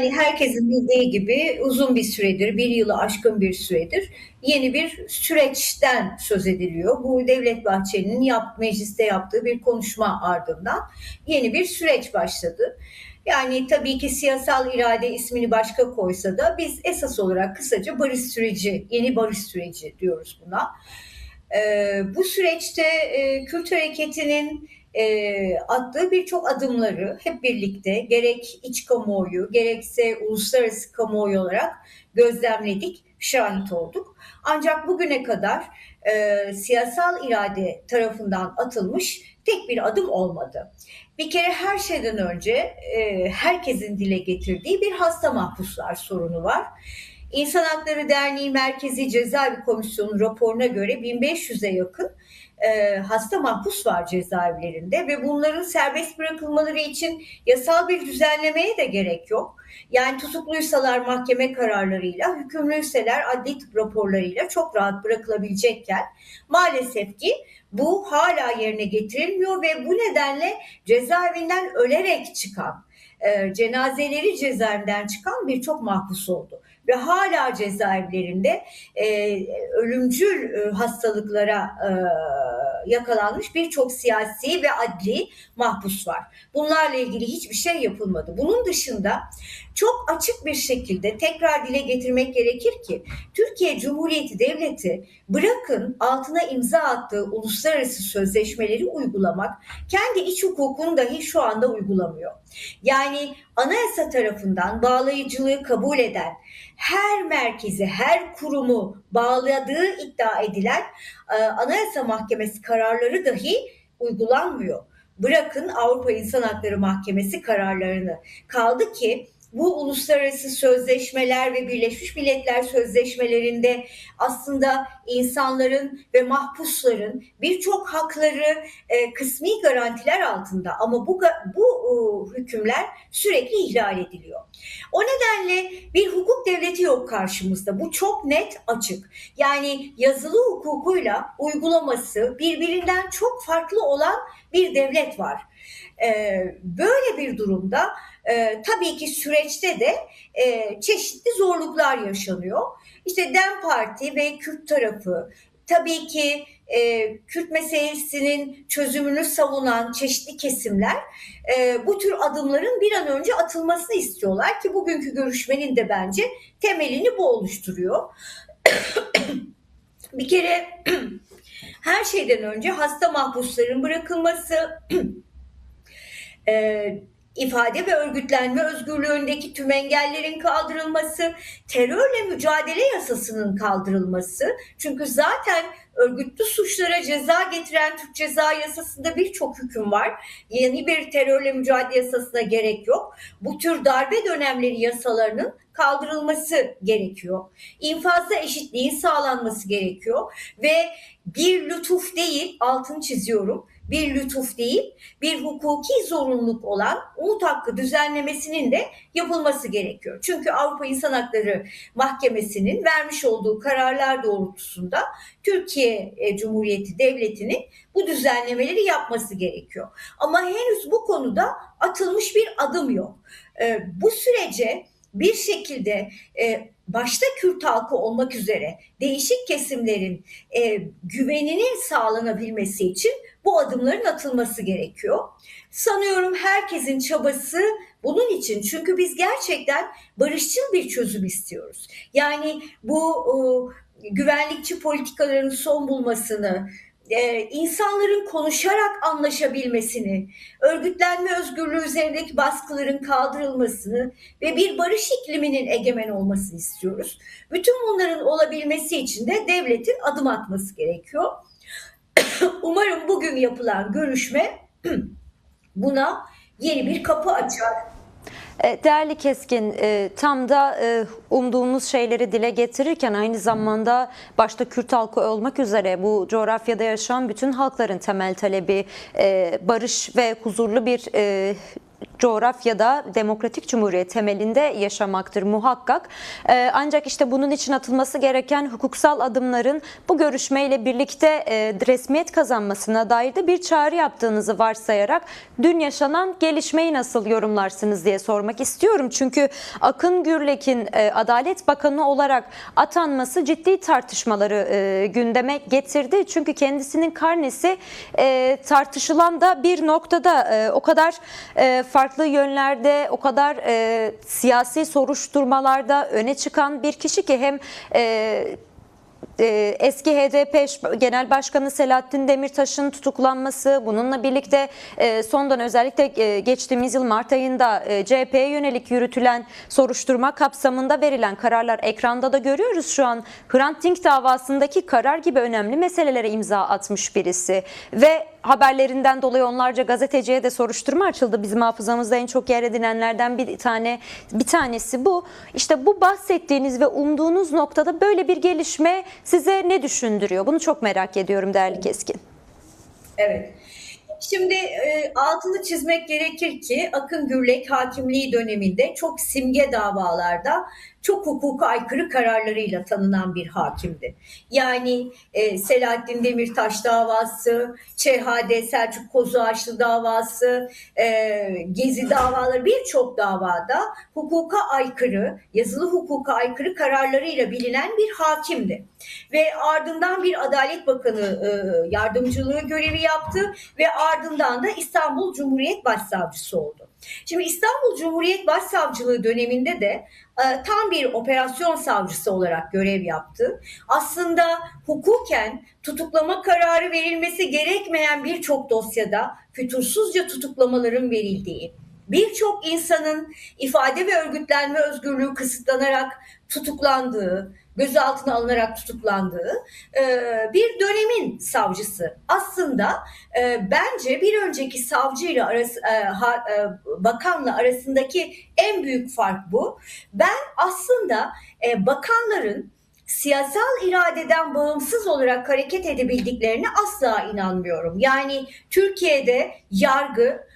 Yani herkesin bildiği gibi uzun bir süredir, bir yılı aşkın bir süredir yeni bir süreçten söz ediliyor. Bu Devlet Bahçeli'nin mecliste yaptığı bir konuşma ardından yeni bir süreç başladı. Yani tabii ki siyasal irade ismini başka koysa da biz esas olarak kısaca barış süreci, yeni barış süreci diyoruz buna. Bu süreçte Kürt hareketinin attığı birçok adımları hep birlikte gerek iç kamuoyu gerekse uluslararası kamuoyu olarak gözlemledik, şahit olduk. Ancak bugüne kadar siyasal irade tarafından atılmış tek bir adım olmadı. Bir kere her şeyden önce herkesin dile getirdiği bir hasta mahpuslar sorunu var. İnsan Hakları Derneği Merkezi Cezaevi Komisyonu raporuna göre 1500'e yakın hasta mahpus var cezaevlerinde ve bunların serbest bırakılmaları için yasal bir düzenlemeye de gerek yok. Yani tutukluysalar mahkeme kararlarıyla, hükümlüyseler adli tıp raporlarıyla çok rahat bırakılabilecekken maalesef ki bu hala yerine getirilmiyor ve bu nedenle cezaevinden ölerek çıkan, cenazeleri cezaevinden çıkan birçok mahpus oldu. Ve hala cezaevlerinde ölümcül hastalıklara yakalanmış birçok siyasi ve adli mahpus var. Bunlarla ilgili hiçbir şey yapılmadı. Bunun dışında çok açık bir şekilde tekrar dile getirmek gerekir ki Türkiye Cumhuriyeti Devleti bırakın altına imza attığı uluslararası sözleşmeleri uygulamak, kendi iç hukukunu dahi şu anda uygulamıyor. Yani anayasa tarafından bağlayıcılığı kabul eden her merkezi, her kurumu bağladığı iddia edilen Anayasa Mahkemesi kararları dahi uygulanmıyor. Bırakın Avrupa İnsan Hakları Mahkemesi kararlarını. Kaldı ki bu uluslararası sözleşmeler ve Birleşmiş Milletler sözleşmelerinde aslında insanların ve mahpusların birçok hakları kısmi garantiler altında ama bu hükümler sürekli ihlal ediliyor. O nedenle bir hukuk devleti yok karşımızda. Bu çok net, açık. Yani yazılı hukukuyla uygulaması birbirinden çok farklı olan bir devlet var. Böyle bir durumda tabii ki süreçte de çeşitli zorluklar yaşanıyor. İşte DEM Parti ve Kürt tarafı tabii ki Kürt meselesinin çözümünü savunan çeşitli kesimler bu tür adımların bir an önce atılmasını istiyorlar ki bugünkü görüşmenin de bence temelini bu oluşturuyor. Bir kere her şeyden önce hasta mahpusların bırakılması, ifade ve örgütlenme özgürlüğündeki tüm engellerin kaldırılması, terörle mücadele yasasının kaldırılması. Çünkü zaten örgütlü suçlara ceza getiren Türk Ceza Yasası'nda birçok hüküm var. Yeni bir terörle mücadele yasasına gerek yok. Bu tür darbe dönemleri yasalarının kaldırılması gerekiyor. İnfazda eşitliğin sağlanması gerekiyor ve bir lütuf değil, altını çiziyorum, bir lütuf değil, bir hukuki zorunluluk olan umut hakkı düzenlemesinin de yapılması gerekiyor. Çünkü Avrupa İnsan Hakları Mahkemesi'nin vermiş olduğu kararlar doğrultusunda Türkiye Cumhuriyeti Devleti'nin bu düzenlemeleri yapması gerekiyor. Ama henüz bu konuda atılmış bir adım yok. Bu sürece bir şekilde başta Kürt halkı olmak üzere değişik kesimlerin güveninin sağlanabilmesi için bu adımların atılması gerekiyor. Sanıyorum herkesin çabası bunun için. Çünkü biz gerçekten barışçıl bir çözüm istiyoruz. Yani bu güvenlikçi politikaların son bulmasını, insanların konuşarak anlaşabilmesini, örgütlenme özgürlüğü üzerindeki baskıların kaldırılmasını ve bir barış ikliminin egemen olmasını istiyoruz. Bütün bunların olabilmesi için de devletin adım atması gerekiyor. Umarım bugün yapılan görüşme buna yeni bir kapı açar. Değerli Keskin, tam da umduğumuz şeyleri dile getirirken aynı zamanda başta Kürt halkı olmak üzere bu coğrafyada yaşayan bütün halkların temel talebi barış ve huzurlu bir coğrafyada demokratik cumhuriyet temelinde yaşamaktır muhakkak. Ancak işte bunun için atılması gereken hukuksal adımların bu görüşmeyle birlikte resmiyet kazanmasına dair de bir çağrı yaptığınızı varsayarak dün yaşanan gelişmeyi nasıl yorumlarsınız diye sormak istiyorum. Çünkü Akın Gürlek'in Adalet Bakanı olarak atanması ciddi tartışmaları gündeme getirdi. Çünkü kendisinin karnesi tartışılan da bir noktada o kadar farklı yönlerde, o kadar siyasi soruşturmalarda öne çıkan bir kişi ki hem eski HDP Genel Başkanı Selahattin Demirtaş'ın tutuklanması, bununla birlikte sondan özellikle geçtiğimiz yıl Mart ayında CHP'ye yönelik yürütülen soruşturma kapsamında verilen kararlar ekranda da görüyoruz şu an. Hrant Dink davasındaki karar gibi önemli meselelere imza atmış birisi ve haberlerinden dolayı onlarca gazeteciye de soruşturma açıldı. Bizim hafızamızda en çok yer edinenlerden bir tanesi bu. İşte bu bahsettiğiniz ve umduğunuz noktada böyle bir gelişme size ne düşündürüyor? Bunu çok merak ediyorum değerli Keskin. Evet. Şimdi altını çizmek gerekir ki Akın Gürlek hakimliği döneminde çok simge davalarda çok hukuka aykırı kararlarıyla tanınan bir hakimdi. Yani Selahattin Demirtaş davası, ÇHD Selçuk Kozuağaçlı davası, Gezi davaları, birçok davada hukuka aykırı, yazılı hukuka aykırı kararlarıyla bilinen bir hakimdi. Ve ardından bir Adalet Bakanı yardımcılığı görevi yaptı ve ardından da İstanbul Cumhuriyet Başsavcısı oldu. Şimdi İstanbul Cumhuriyet Başsavcılığı döneminde de tam bir operasyon savcısı olarak görev yaptı. Aslında hukuken tutuklama kararı verilmesi gerekmeyen birçok dosyada fütursuzca tutuklamaların verildiği, birçok insanın ifade ve örgütlenme özgürlüğü kısıtlanarak tutuklandığı, gözaltına alınarak tutuklandığı bir dönemin savcısı. Aslında bence bir önceki savcıyla bakanla arasındaki en büyük fark bu. Ben aslında bakanların siyasal iradeden bağımsız olarak hareket edebildiklerine asla inanmıyorum. Yani Türkiye'de yargı,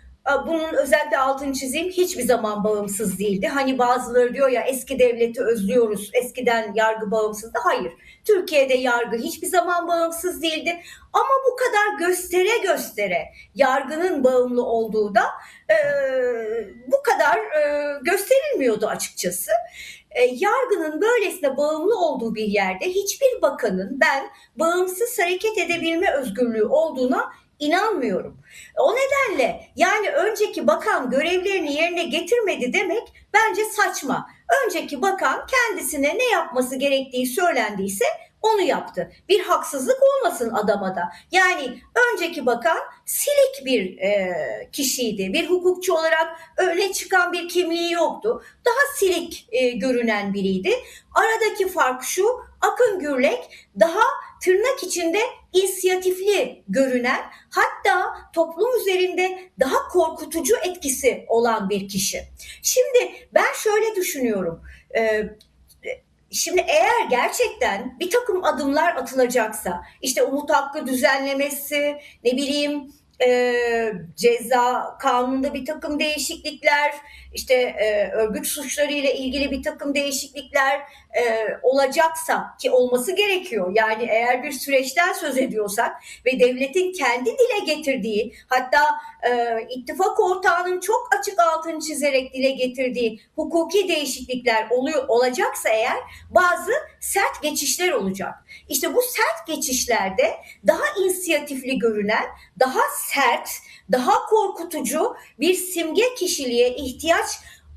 bunun özellikle altını çizeyim, hiçbir zaman bağımsız değildi. Hani bazıları diyor ya eski devleti özlüyoruz, eskiden yargı bağımsızdı. Hayır, Türkiye'de yargı hiçbir zaman bağımsız değildi. Ama bu kadar göstere göstere yargının bağımlı olduğu da bu kadar gösterilmiyordu açıkçası. Yargının böylesine bağımlı olduğu bir yerde hiçbir bakanın ben bağımsız hareket edebilme özgürlüğü olduğuna inanmıyorum. O nedenle yani önceki bakan görevlerini yerine getirmedi demek bence saçma. Önceki bakan kendisine ne yapması gerektiği söylendiyse onu yaptı. Bir haksızlık olmasın adama da. Yani önceki bakan silik bir kişiydi. Bir hukukçu olarak öne çıkan bir kimliği yoktu. Daha silik görünen biriydi. Aradaki fark şu: Akın Gürlek daha tırnak içinde inisiyatifli görünen, hatta toplum üzerinde daha korkutucu etkisi olan bir kişi. Şimdi ben şöyle düşünüyorum. Şimdi eğer gerçekten bir takım adımlar atılacaksa, işte umut hakkı düzenlemesi, ne bileyim ceza kanununda bir takım değişiklikler, işte örgüt suçları ile ilgili bir takım değişiklikler olacaksa, ki olması gerekiyor. Yani eğer bir süreçten söz ediyorsak ve devletin kendi dile getirdiği, hatta ittifak ortağının çok açık altını çizerek dile getirdiği hukuki değişiklikler olacaksa eğer, bazı sert geçişler olacak. İşte bu sert geçişlerde daha inisiyatifli görünen, daha sert, daha korkutucu bir simge kişiliğe ihtiyaç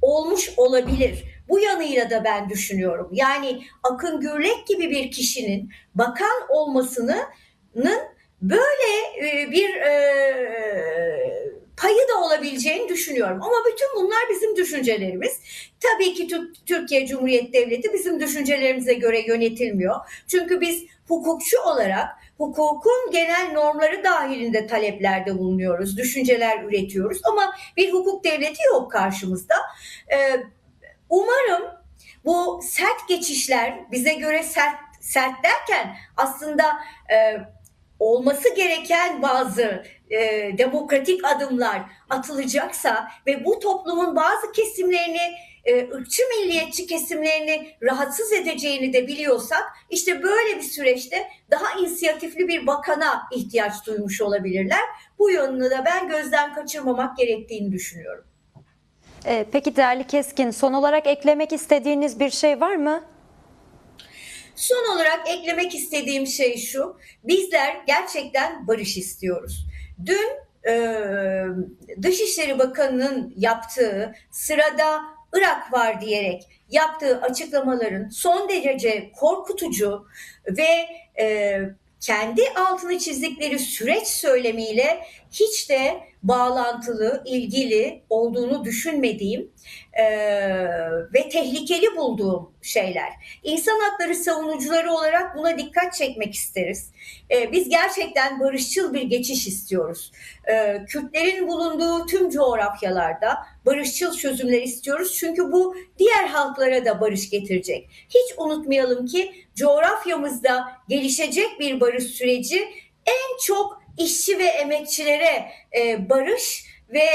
olmuş olabilir. Bu yanıyla da ben düşünüyorum. Yani Akın Gürlek gibi bir kişinin bakan olmasının böyle bir payı da olabileceğini düşünüyorum. Ama bütün bunlar bizim düşüncelerimiz. Tabii ki Türkiye Cumhuriyeti Devleti bizim düşüncelerimize göre yönetilmiyor. Çünkü biz hukukçu olarak hukukun genel normları dahilinde taleplerde bulunuyoruz, düşünceler üretiyoruz. Ama bir hukuk devleti yok karşımızda. Umarım bu sert geçişler, bize göre sert derken aslında olması gereken bazı demokratik adımlar atılacaksa ve bu toplumun bazı kesimlerini, ırkçı milliyetçi kesimlerini rahatsız edeceğini de biliyorsak, işte böyle bir süreçte daha inisiyatifli bir bakana ihtiyaç duymuş olabilirler. Bu yönünü de ben gözden kaçırmamak gerektiğini düşünüyorum. Peki değerli Keskin, son olarak eklemek istediğiniz bir şey var mı? Son olarak eklemek istediğim şey şu: bizler gerçekten barış istiyoruz. Dün Dışişleri Bakanı'nın yaptığı, sırada Irak var diyerek yaptığı açıklamaların son derece korkutucu ve kendi altını çizdikleri süreç söylemiyle hiç de bağlantılı, ilgili olduğunu düşünmediğim ve tehlikeli bulduğum şeyler. İnsan hakları savunucuları olarak buna dikkat çekmek isteriz. Biz gerçekten barışçıl bir geçiş istiyoruz. Kürtlerin bulunduğu tüm coğrafyalarda barışçıl çözümler istiyoruz. Çünkü bu diğer halklara da barış getirecek. Hiç unutmayalım ki coğrafyamızda gelişecek bir barış süreci en çok işçi ve emekçilere barış ve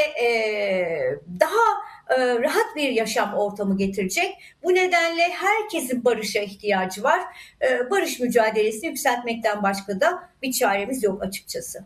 daha rahat bir yaşam ortamı getirecek. Bu nedenle herkesin barışa ihtiyacı var. Barış mücadelesini yükseltmekten başka da bir çaremiz yok açıkçası.